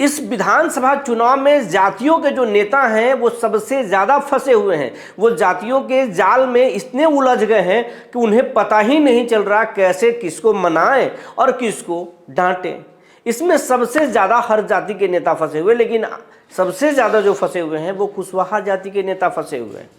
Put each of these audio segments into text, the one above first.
इस विधानसभा चुनाव में जातियों के जो नेता हैं वो सबसे ज़्यादा फंसे हुए हैं। वो जातियों के जाल में इतने उलझ गए हैं कि उन्हें पता ही नहीं चल रहा कैसे किसको मनाएं और किसको डांटें। इसमें सबसे ज़्यादा हर जाति के नेता फंसे हुए, लेकिन सबसे ज़्यादा जो फंसे हुए हैं वो कुशवाहा जाति के नेता फंसे हुए हैं।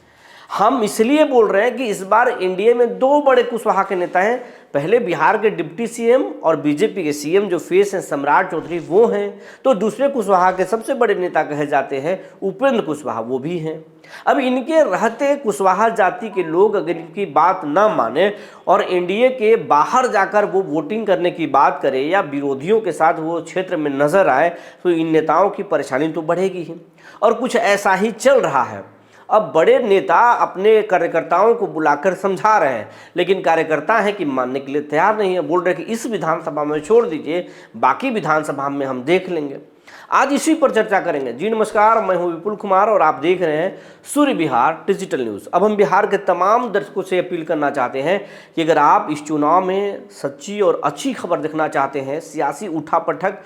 हम इसलिए बोल रहे हैं कि इस बार एनडीए में दो बड़े कुशवाहा के नेता हैं। पहले बिहार के डिप्टी सीएम और बीजेपी के सीएम जो फेस हैं सम्राट चौधरी, वो हैं। तो दूसरे कुशवाहा के सबसे बड़े नेता कहे जाते हैं उपेंद्र कुशवाहा, वो भी हैं। अब इनके रहते कुशवाहा जाति के लोग अगर इनकी बात ना माने और एनडीए के बाहर जाकर वो वोटिंग करने की बात करे या विरोधियों के साथ वो क्षेत्र में नजर आए, तो इन नेताओं की परेशानी तो बढ़ेगी ही। और कुछ ऐसा ही चल रहा है। अब बड़े नेता अपने कार्यकर्ताओं को बुलाकर समझा रहे हैं, लेकिन कार्यकर्ता हैं कि मानने के लिए तैयार नहीं है। बोल रहे हैं कि इस विधानसभा में छोड़ दीजिए, बाकी विधानसभा में हम देख लेंगे। आज इसी पर चर्चा करेंगे। जी नमस्कार, मैं हूं विपुल कुमार और आप देख रहे हैं सूर्य बिहार डिजिटल न्यूज़। अब हम बिहार के तमाम दर्शकों से अपील करना चाहते हैं कि अगर आप इस चुनाव में सच्ची और अच्छी खबर देखना चाहते हैं, सियासी उठापटक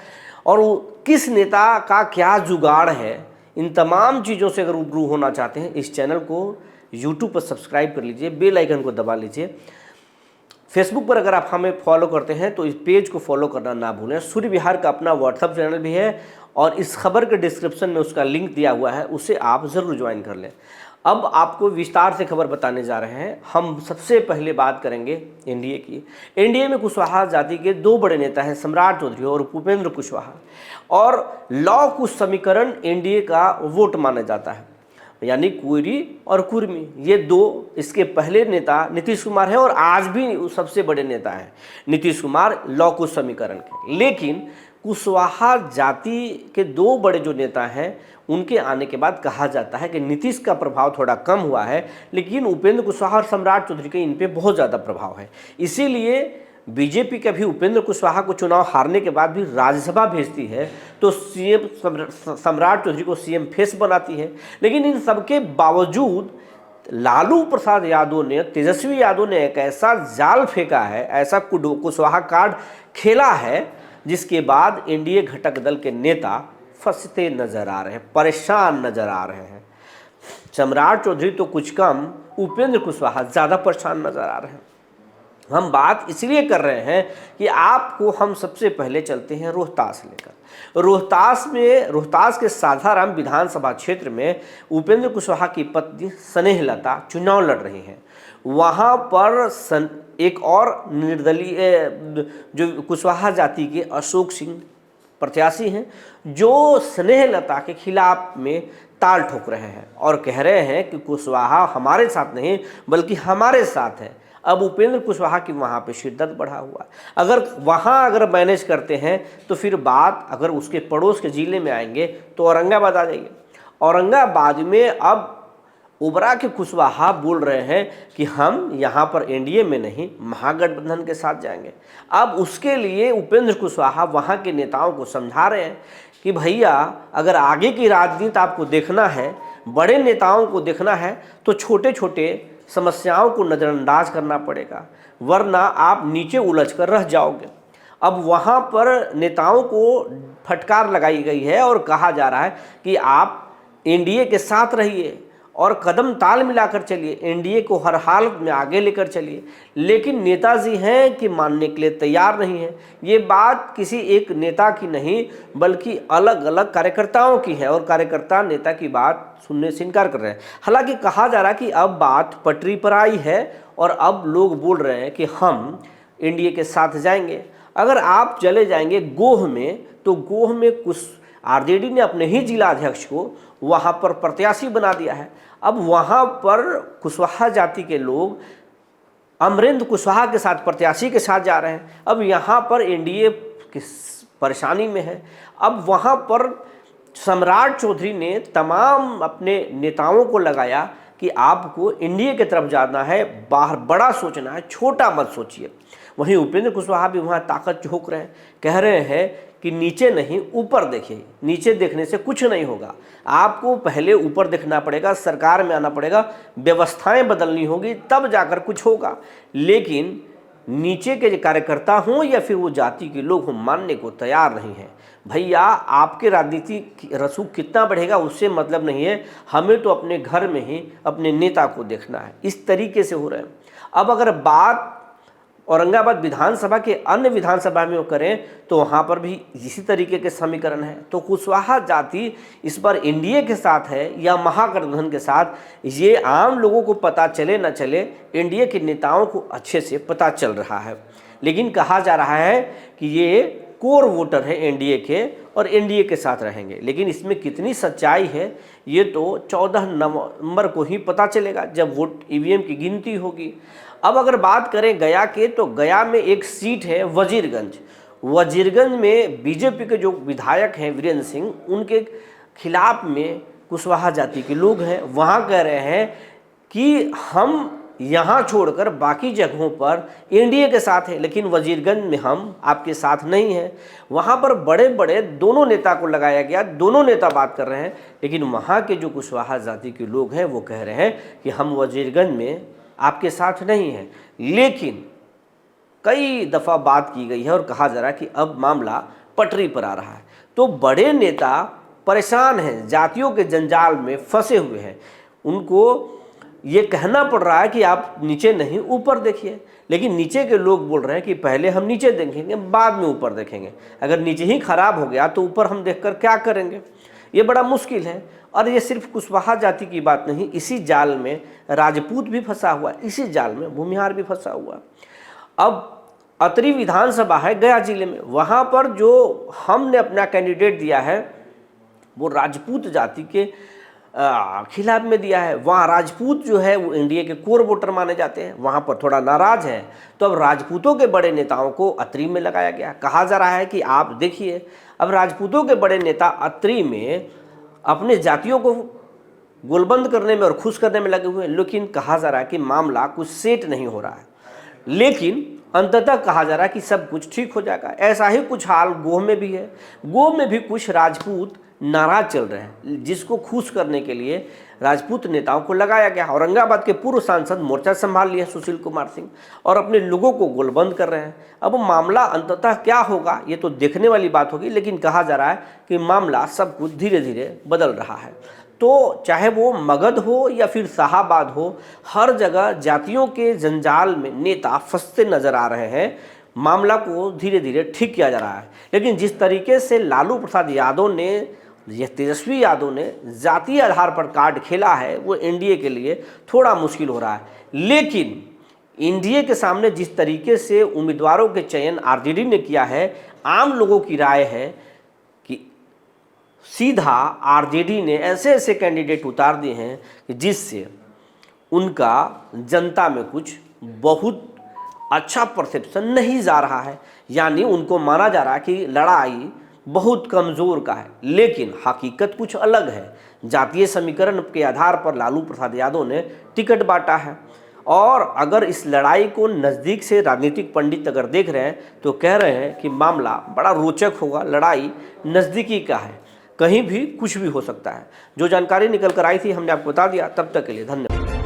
और किस नेता का क्या जुगाड़ है, इन तमाम चीज़ों से अगर रूबरू होना चाहते हैं, इस चैनल को यूट्यूब पर सब्सक्राइब कर लीजिए, बेल आइकन को दबा लीजिए। फेसबुक पर अगर आप हमें फॉलो करते हैं तो इस पेज को फॉलो करना ना भूलें। सूर्य बिहार का अपना व्हाट्सएप चैनल भी है और इस खबर के डिस्क्रिप्शन में उसका लिंक दिया हुआ है, उसे आप ज़रूर ज्वाइन कर लें। अब आपको विस्तार से खबर बताने जा रहे हैं। हम सबसे पहले बात करेंगे एनडीए की। एनडीए में कुशवाहा जाति के दो बड़े नेता हैं, सम्राट चौधरी और उपेंद्र कुशवाहा। और लॉ कुश समीकरण एनडीए का वोट माना जाता है, यानी कुरी और कुर्मी, ये दो। इसके पहले नेता नीतीश कुमार हैं और आज भी सबसे बड़े नेता हैं नीतीश कुमार लॉ कुश समीकरण के। लेकिन कुशवाहा जाति के दो बड़े जो नेता हैं, उनके आने के बाद कहा जाता है कि नीतीश का प्रभाव थोड़ा कम हुआ है, लेकिन उपेंद्र कुशवाहा और सम्राट चौधरी के इन पे बहुत ज़्यादा प्रभाव है। इसीलिए बीजेपी कभी उपेंद्र कुशवाहा को चुनाव हारने के बाद भी राज्यसभा भेजती है तो सीएम सम्राट चौधरी को सीएम फेस बनाती है। लेकिन इन सबके बावजूद लालू प्रसाद यादव ने, तेजस्वी यादव ने एक ऐसा जाल फेंका है, ऐसा कुशवाहा कार्ड खेला है, जिसके बाद एनडीए घटक दल के नेता फंसते नजर आ रहे हैं, परेशान नजर आ रहे हैं। सम्राट चौधरी तो कुछ कम, उपेंद्र कुशवाहा ज़्यादा परेशान नजर आ रहे हैं। हम बात इसलिए कर रहे हैं कि आपको हम सबसे पहले चलते हैं रोहतास लेकर। रोहतास के सासाराम विधानसभा क्षेत्र में उपेंद्र कुशवाहा की पत्नी स्नेहलता चुनाव लड़ रही हैं। वहाँ पर एक और निर्दलीय जो कुशवाहा जाति के अशोक सिंह प्रत्याशी हैं, जो स्नेहलता के खिलाफ में ताल ठोक रहे हैं और कह रहे हैं कि कुशवाहा हमारे साथ नहीं बल्कि हमारे साथ है। अब उपेंद्र कुशवाहा की वहाँ पे शिद्दत बढ़ा हुआ है। अगर मैनेज करते हैं तो फिर बात अगर उसके पड़ोस के ज़िले में आएंगे तो औरंगाबाद आ जाएंगे। औरंगाबाद में अब उबरा के कुशवाहा बोल रहे हैं कि हम यहाँ पर एनडीए में नहीं, महागठबंधन के साथ जाएंगे। अब उसके लिए उपेंद्र कुशवाहा वहाँ के नेताओं को समझा रहे हैं कि भैया, अगर आगे की राजनीति आपको देखना है, बड़े नेताओं को देखना है, तो छोटे छोटे समस्याओं को नज़रअंदाज करना पड़ेगा, वरना आप नीचे उलझ कर रह जाओगे। अब वहाँ पर नेताओं को फटकार लगाई गई है और कहा जा रहा है कि आप एनडीए के साथ रहिए और कदम ताल मिलाकर चलिए, एनडीए को हर हालत में आगे लेकर चलिए। लेकिन नेताजी हैं कि मानने के लिए तैयार नहीं है। ये बात किसी एक नेता की नहीं बल्कि अलग अलग कार्यकर्ताओं की है और कार्यकर्ता नेता की बात सुनने से इनकार कर रहे हैं। हालांकि कहा जा रहा है कि अब बात पटरी पर आई है और अब लोग बोल रहे हैं कि हम एनडीए के साथ जाएंगे। अगर आप चले जाएंगे गोह में, तो गोह में कुछ आरजेडी ने अपने ही जिला अध्यक्ष को वहाँ पर प्रत्याशी बना दिया है। अब वहाँ पर कुशवाहा जाति के लोग अमरेंद्र कुशवाहा के साथ, प्रत्याशी के साथ जा रहे हैं। अब यहाँ पर एनडीए की परेशानी में है। अब वहाँ पर सम्राट चौधरी ने तमाम अपने नेताओं को लगाया कि आपको एनडीए की तरफ जाना है, बाहर बड़ा सोचना है, छोटा मत सोचिए। वहीं उपेंद्र कुशवाहा भी वहाँ ताकत झोंक रहे हैं, कह रहे हैं कि नीचे नहीं ऊपर देखिए, नीचे देखने से कुछ नहीं होगा, आपको पहले ऊपर देखना पड़ेगा, सरकार में आना पड़ेगा, व्यवस्थाएं बदलनी होगी, तब जाकर कुछ होगा। लेकिन नीचे के कार्यकर्ता हों या फिर वो जाति के लोग हों, मानने को तैयार नहीं है। भैया आपके राजनीति रसूख कितना बढ़ेगा उससे मतलब नहीं है, हमें तो अपने घर में ही अपने नेता को देखना है। इस तरीके से हो रहे हैं। अब अगर बात औरंगाबाद विधानसभा के अन्य विधानसभा में करें तो वहाँ पर भी इसी तरीके के समीकरण है। तो कुशवाहा जाति इस बार एनडीए के साथ है या महागठबंधन के साथ, ये आम लोगों को पता चले न चले, एनडीए के नेताओं को अच्छे से पता चल रहा है। लेकिन कहा जा रहा है कि ये कोर वोटर है एनडीए के और एनडीए के साथ रहेंगे। लेकिन इसमें कितनी सच्चाई है ये तो 14 नवंबर को ही पता चलेगा जब वोट ईवीएम की गिनती होगी। अब अगर बात करें गया के, तो गया में एक सीट है वजीरगंज। वजीरगंज में बीजेपी के जो विधायक हैं वीरेंद्र सिंह, उनके खिलाफ में कुशवाहा जाति के लोग हैं। वहाँ कह रहे हैं कि हम यहाँ छोड़कर बाकी जगहों पर एनडीए के साथ है, लेकिन वजीरगंज में हम आपके साथ नहीं हैं। वहाँ पर बड़े बड़े दोनों नेता को लगाया गया, दोनों नेता बात कर रहे हैं, लेकिन वहाँ के जो कुशवाहा जाति के लोग हैं वो कह रहे हैं कि हम वजीरगंज में आपके साथ नहीं हैं। लेकिन कई दफ़ा बात की गई है और कहा जा रहा है कि अब मामला पटरी पर आ रहा है। तो बड़े नेता परेशान हैं, जातियों के जंजाल में फंसे हुए हैं। उनको ये कहना पड़ रहा है कि आप नीचे नहीं ऊपर देखिए, लेकिन नीचे के लोग बोल रहे हैं कि पहले हम नीचे देखेंगे बाद में ऊपर देखेंगे। अगर नीचे ही खराब हो गया तो ऊपर हम देखकर क्या करेंगे। ये बड़ा मुश्किल है। और ये सिर्फ कुशवाहा जाति की बात नहीं, इसी जाल में राजपूत भी फंसा हुआ है, इसी जाल में भूमिहार भी फंसा हुआ है। अब अतरी विधानसभा है गया जिले में, वहाँ पर जो हमने अपना कैंडिडेट दिया है वो राजपूत जाति के खिलाफ में दिया है। वहाँ राजपूत जो है वो एनडीए के कोर वोटर माने जाते हैं, वहाँ पर थोड़ा नाराज है। तो अब राजपूतों के बड़े नेताओं को अतरी में लगाया गया। कहा जा रहा है कि आप देखिए, अब राजपूतों के बड़े नेता अतरी में अपने जातियों को गोलबंद करने में और खुश करने में लगे हुए हैं। लेकिन कहा जा रहा है कि मामला कुछ सेट नहीं हो रहा है, लेकिन अंततः कहा जा रहा है कि सब कुछ ठीक हो जाएगा। ऐसा ही कुछ हाल गोह में भी है। गोह में भी कुछ राजपूत नाराज चल रहे हैं, जिसको खुश करने के लिए राजपूत नेताओं को लगाया गया। औरंगाबाद के पूर्व सांसद मोर्चा संभाल लिए सुशील कुमार सिंह और अपने लोगों को गोलबंद कर रहे हैं। अब मामला अंततः क्या होगा ये तो देखने वाली बात होगी, लेकिन कहा जा रहा है कि मामला सब कुछ धीरे धीरे बदल रहा है। तो चाहे वो मगध हो या फिर शाहाबाद हो, हर जगह जातियों के जंजाल में नेता फंसते नजर आ रहे हैं। मामला को धीरे धीरे ठीक किया जा रहा है, लेकिन जिस तरीके से लालू प्रसाद यादव ने, यह तेजस्वी यादव ने जातीय आधार पर कार्ड खेला है, वो एनडीए के लिए थोड़ा मुश्किल हो रहा है। लेकिन एनडीए के सामने जिस तरीके से उम्मीदवारों के चयन आरजेडी ने किया है, आम लोगों की राय है कि सीधा आरजेडी ने ऐसे ऐसे कैंडिडेट उतार दिए हैं कि जिससे उनका जनता में कुछ बहुत अच्छा परसेप्शन नहीं जा रहा है। यानी उनको माना जा रहा है कि लड़ाई बहुत कमज़ोर का है, लेकिन हकीकत कुछ अलग है। जातीय समीकरण के आधार पर लालू प्रसाद यादव ने टिकट बांटा है, और अगर इस लड़ाई को नज़दीक से राजनीतिक पंडित अगर देख रहे हैं तो कह रहे हैं कि मामला बड़ा रोचक होगा। लड़ाई नज़दीकी का है, कहीं भी कुछ भी हो सकता है। जो जानकारी निकल कर आई थी हमने आपको बता दिया। तब तक के लिए धन्यवाद।